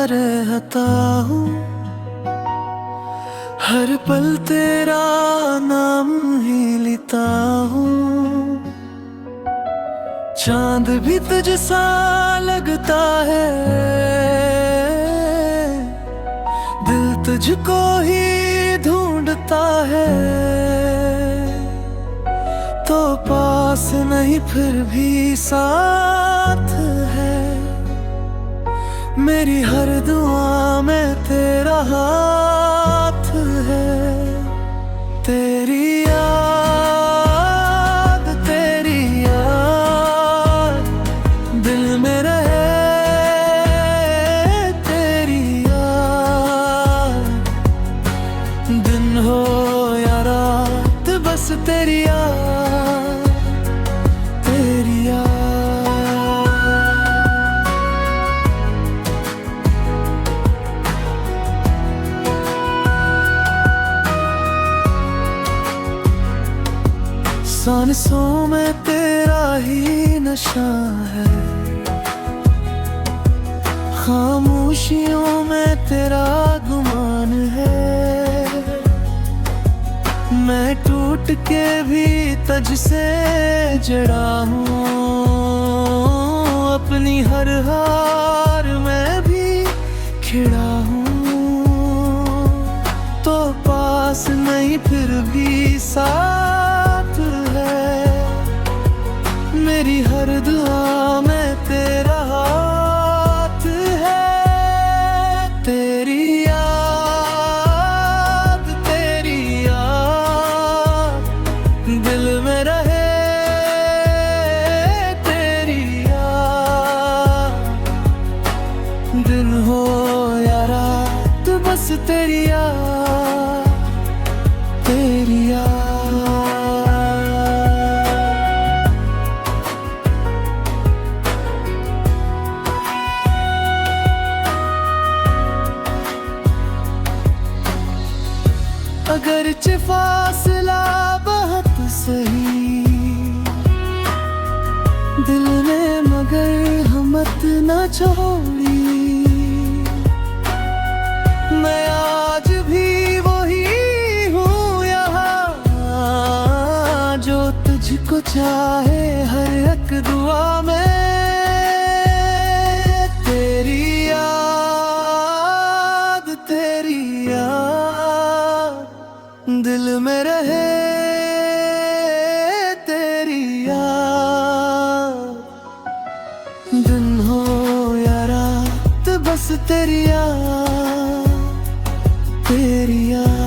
रहता हूँ, हर पल तेरा नाम ही लेता हूँ। चांद भी तुझसा लगता है, दिल तुझको ही ढूंढता है। तो पास नहीं फिर भी साथ है, मेरी हर दुआ में तेरा हाथ है। तेरी याद दिल में रहे, तेरी याद दिन हो या रात, बस तेरी याद, तेरी याद। सांसों में तेरा ही नशा है, खामोशियों में तेरा गुमान है। मैं टूट के भी तुझसे जड़ा हूँ, अपनी हर हार में भी खिड़ा हूँ। तो पास नहीं फिर भी साथ है, मेरी हर दुआ में तेरा हाथ है। तेरी याद दिल में रहे, तेरी याद दिन हो या रात, बस तेरी याद, तेरी याद। अगरचे फासला बहुत सही दिल में, मगर हिम्मत न छोड़ी। मैं आज भी वही हूँ यहाँ, जो तुझको चाहे हर एक दुआ में। तेरी याद दिल में रहे, तेरी याद दिन हो या रात, बस तेरी याद, तेरी याद।